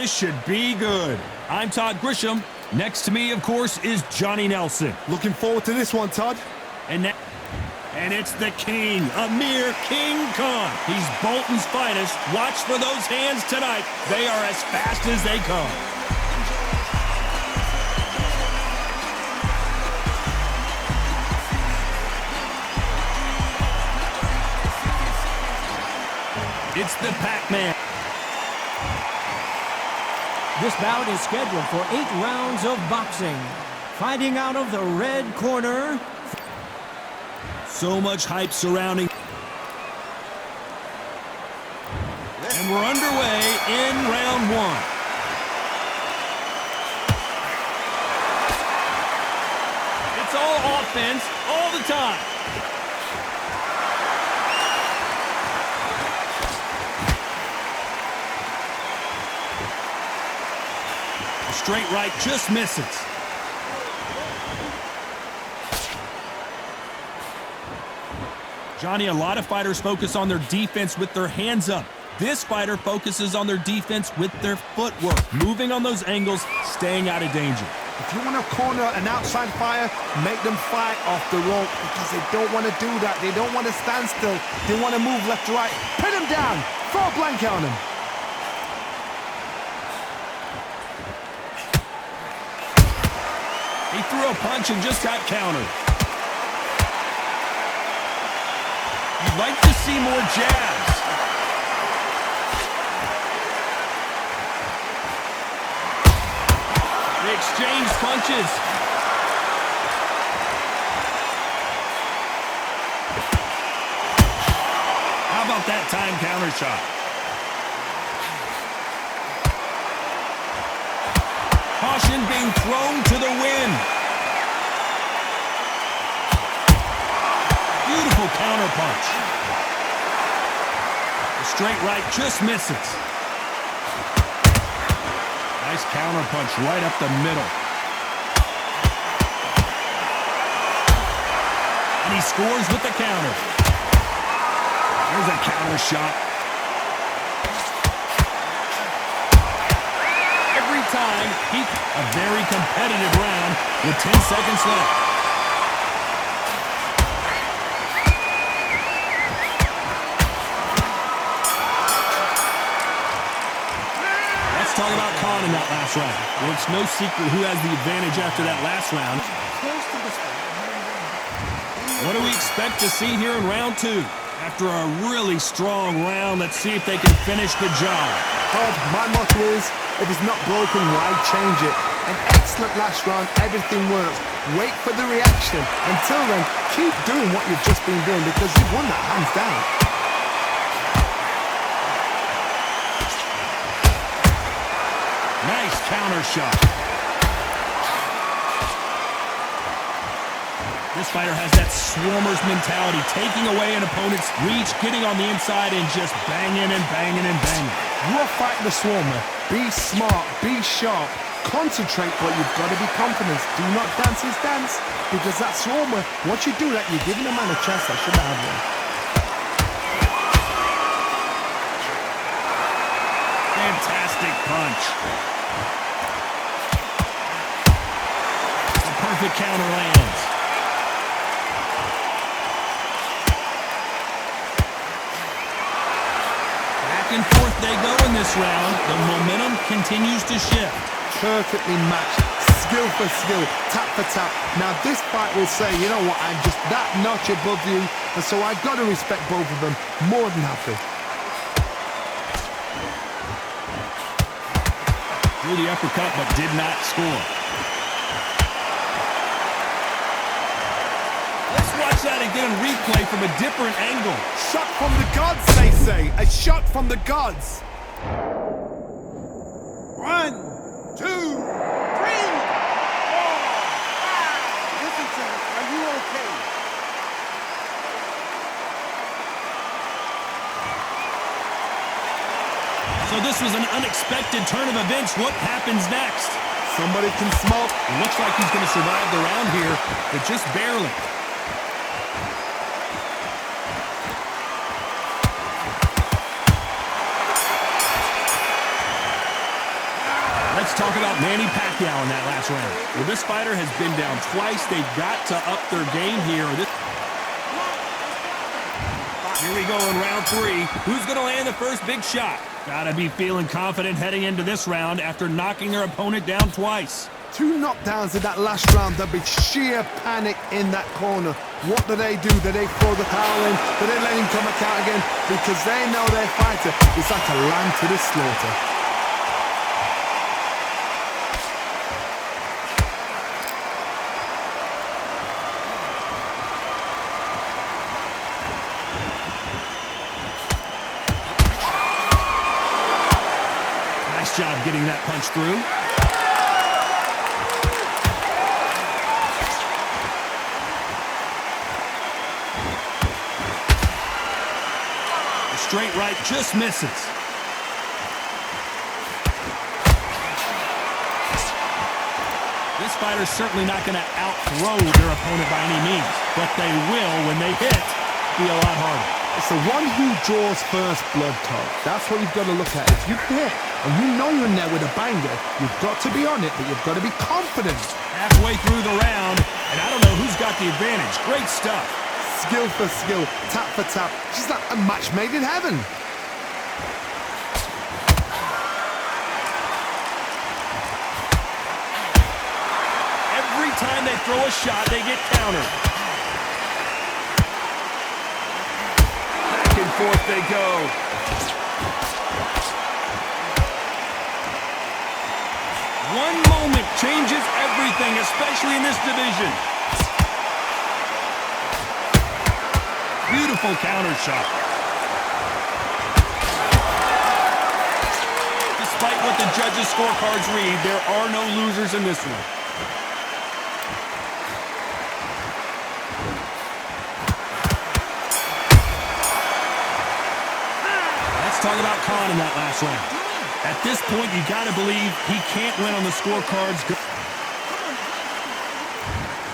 This should be good. I'm Todd Grisham. Next to me, of course, is Johnny Nelson. Looking forward to this one, Todd. And it's the king, Amir King Khan. He's Bolton's finest. Watch for those hands tonight. They are as fast as they come. It's the Pac-Man. This bout is scheduled for 8 rounds of boxing. Fighting out of the red corner. So much hype surrounding. And we're underway in round 1. It's all offense all the time. Straight right just misses. Johnny, a lot of fighters focus on their defense with their hands up. This fighter focuses on their defense with their footwork, moving on those angles, staying out of danger. If you want to corner an outside fighter, make them fight off the rope because they don't want to do that. They don't want to stand still. They want to move left to right. Pin them down. Throw a blanket on them. He threw a punch and just got countered. You'd like to see more jabs. They exchanged punches. How about that time counter shot? Caution being thrown to the wind. Beautiful counter punch. The straight right just misses. Nice counter punch right up the middle. And he scores with the counter. There's a counter shot. Time, a very competitive round with 10 seconds left. Let's talk about Khan in that last round. Well, it's no secret who has the advantage after that last round. What do we expect to see here in round 2? After a really strong round, let's see if they can finish the job. Todd, my motto is, if it's not broken, why change it? An excellent last round, everything works. Wait for the reaction. Until then, keep doing what you've just been doing because you've won that hands down. Nice counter shot. This fighter has that swarmer's mentality, taking away an opponent's reach, getting on the inside, and just banging and banging and banging. You're fighting the swarmer. Be smart, be sharp, concentrate, but you've got to be confident. Do not dance his dance, because that swarmer, once you do that, you're giving a man a chance that should have one. Fantastic punch. A perfect counter lands. Back and forth they go in this round. The momentum continues to shift. Perfectly matched, skill for skill, tap for tap. Now this fight will say, you know what, I'm just that notch above you, and so I've got to respect both of them. More than happy. Threw the uppercut, but did not score. Let's watch that again, replay from a different angle. Shot from the gods, they say. A shot from the gods. 1, 2, 3, 4, 5. Listen to me. Are you okay? So this was an unexpected turn of events. What happens next? Somebody can smoke. Looks like he's going to survive the round here, but just barely. Let's talk about Manny Pacquiao in that last round. Well, this fighter has been down twice. They've got to up their game here. Here we go in round 3. Who's going to land the first big shot? Gotta be feeling confident heading into this round after knocking their opponent down twice. 2 knockdowns in that last round. There'll be sheer panic in that corner. What do? Do they throw the towel in? Do they let him come back out again? Because they know their fighter is like a lamb to the slaughter. Nice job getting that punch through. Straight right just misses. This fighter's certainly not going to out-throw their opponent by any means, but they will, when they hit, be a lot harder. It's the one who draws first blood, Todd. That's what you've got to look at. If you hit and you know you're in there with a banger, you've got to be on it, but you've got to be confident. Halfway through the round, and I don't know who's got the advantage. Great stuff. Skill for skill, tap for tap, just like a match made in heaven. Every time they throw a shot, they get countered. Back and forth they go. One moment changes everything, especially in this division. Beautiful counter shot. Despite what the judges' scorecards read, there are no losers in this one. Let's talk about Khan in that last round. At this point, you got to believe he can't win on the scorecards.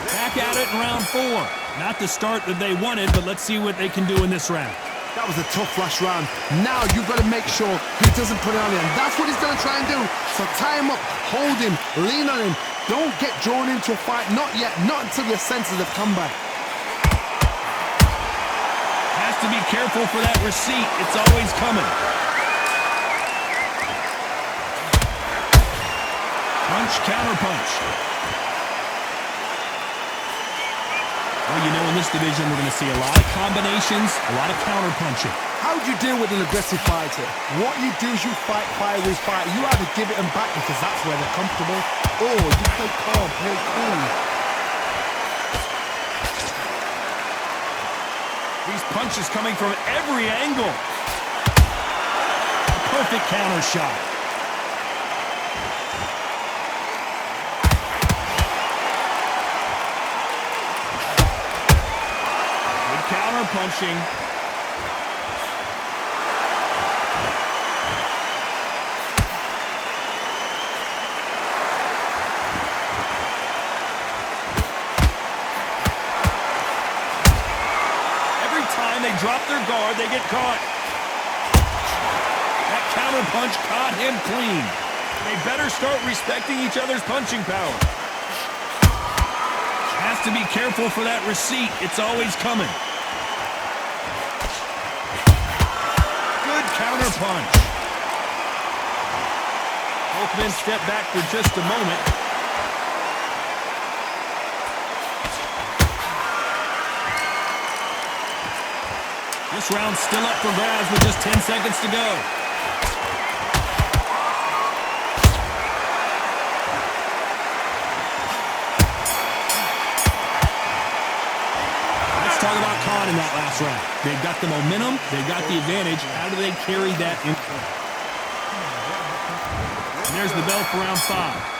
Back at it in round 4. Not the start that they wanted, but let's see what they can do in this round. That was a tough last round. Now you've got to make sure he doesn't put it on him. That's what he's going to try and do. So tie him up, hold him, lean on him. Don't get drawn into a fight. Not yet. Not until your senses have come back. Has to be careful for that receipt. It's always coming. Punch, counter punch. Well, you know, in this division, we're going to see a lot of combinations, a lot of counter punching. How do you deal with an aggressive fighter? What you do is you fight fire with fire. You either give it them back because that's where they're comfortable, or you play calm, play cool. These punches coming from every angle. A perfect counter shot. Punching. Every time they drop their guard, they get caught. That counter punch caught him clean. They better start respecting each other's punching power. Has to be careful for that receipt. It's always coming. Counter punch. Both men step back for just a moment. This round's still up for grabs with just 10 seconds to go. Let's talk about Khan in that last round. They've got the momentum, they've got the advantage. How do they carry that in? And there's the bell for round 5.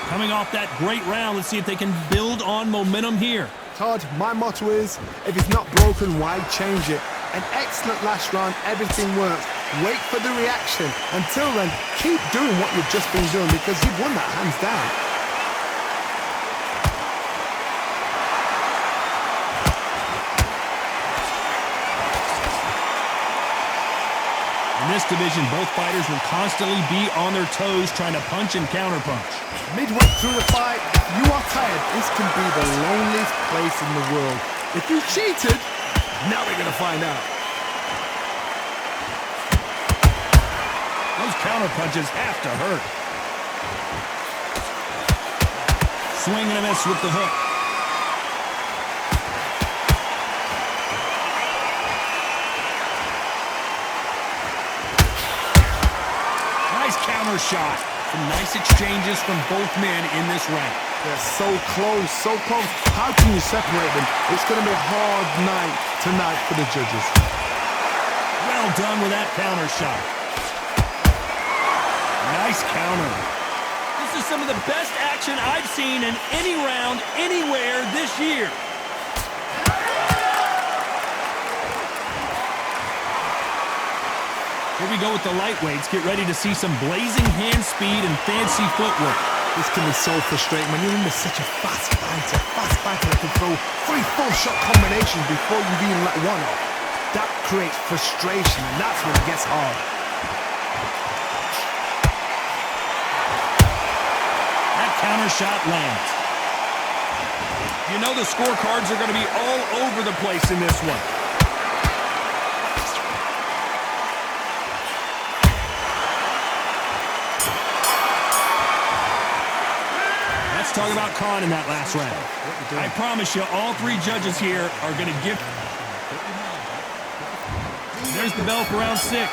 Coming off that great round, let's see if they can build on momentum here. Todd, my motto is, if it's not broken, why change it? An excellent last round, everything works. Wait for the reaction. Until then, keep doing what you've just been doing because you've won that hands down. In this division, both fighters will constantly be on their toes trying to punch and counterpunch. Midway through the fight, if you are tired, this can be the loneliest place in the world. If you cheated, now we're going to find out. Those counterpunches have to hurt. Swing and a miss with the hook. Nice counter shot. Some nice exchanges from both men in this round. They're so close, so close. How can you separate them? It's going to be a hard night tonight for the judges. Well done with that counter shot. Nice counter. This is some of the best action I've seen in any round, anywhere this year. Here we go with the lightweights. Get ready to see some blazing hand speed and fancy footwork. This can be so frustrating when you're in such a fast fighter that can throw 3-4 shot combinations before you've even let one off. That creates frustration, and that's when it gets hard. That counter shot lands. You know the scorecards are going to be all over the place in this one. Let's talk about Khan in that last round. I promise you, all three judges here are going to give... There's the bell for round 6.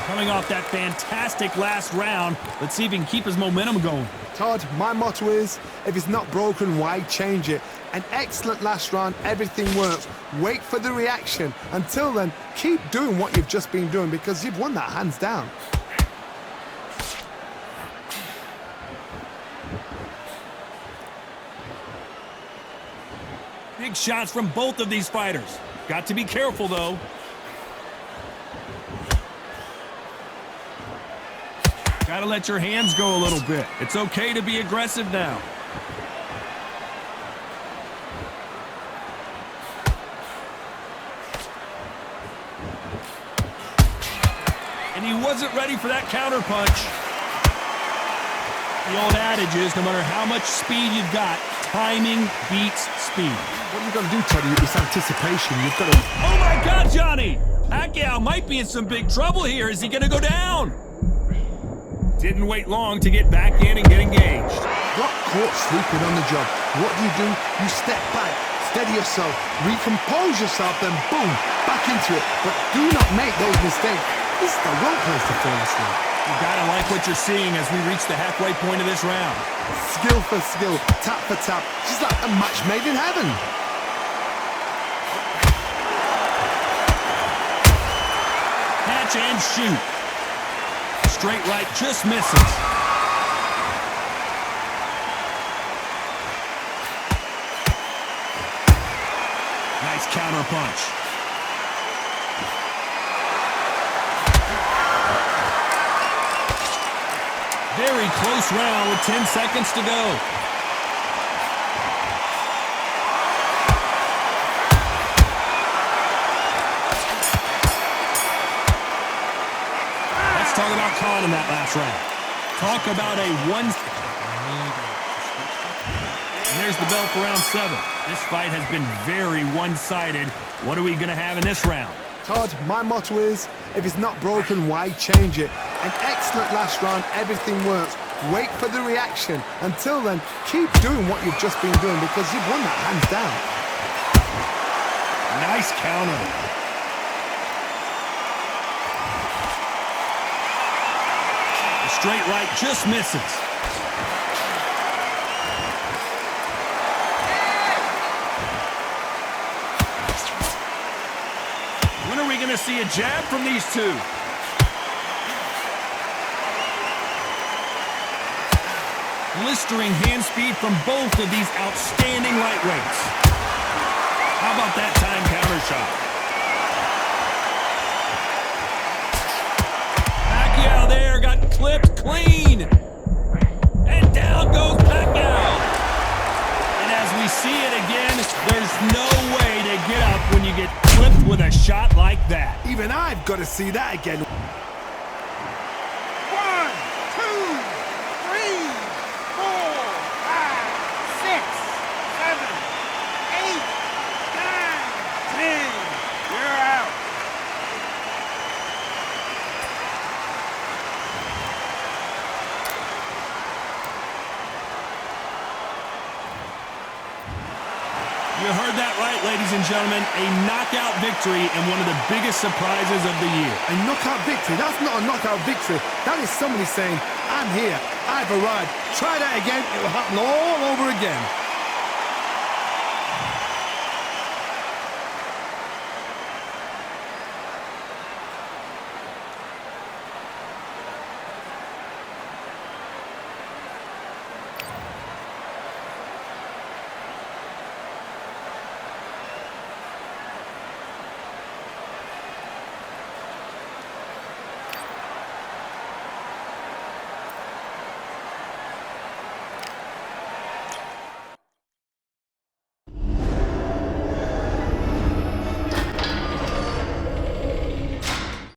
Coming off that fantastic last round, let's see if he can keep his momentum going. Todd, my motto is, if it's not broken, why change it? An excellent last round, everything works. Wait for the reaction. Until then, keep doing what you've just been doing because you've won that hands down. Big shots from both of these fighters. Got to be careful, though. Got to let your hands go a little bit. It's okay to be aggressive now. And he wasn't ready for that counter punch. The old adage is, no matter how much speed you've got, timing beats speed. What you've got to do, Teddy, is anticipation. You've got to... Oh my God, Johnny! Pacquiao might be in some big trouble here. Is he going to go down? Didn't wait long to get back in and get engaged. Got caught sleeping on the job. What do? You step back, steady yourself, recompose yourself, then boom, back into it. But do not make those mistakes. This is the wrong place to fall asleep. You gotta like what you're seeing as we reach the halfway point of this round. Skill for skill, tap for tap. She's like a match made in heaven. Catch and shoot. Straight right just misses. Nice counter punch. Very close round with 10 seconds to go. Let's talk about Khan in that last round. Talk about a one... And there's the bell for round 7. This fight has been very one-sided. What are we going to have in this round? Todd, my motto is, if it's not broken, why change it? An excellent last round, everything works. Wait for the reaction. Until then, keep doing what you've just been doing because you've won that hands down. Nice counter. The straight right just misses. When are we going to see a jab from these two? Blistering hand speed from both of these outstanding lightweights. How about that time counter shot? Pacquiao there got clipped clean. And down goes Pacquiao. And as we see it again, there's no way to get up when you get clipped with a shot like that. Even I've got to see that again. You heard that right, ladies and gentlemen. A knockout victory and one of the biggest surprises of the year. A knockout victory? That's not a knockout victory. That is somebody saying, I'm here, I've arrived. Try that again, it will happen all over again.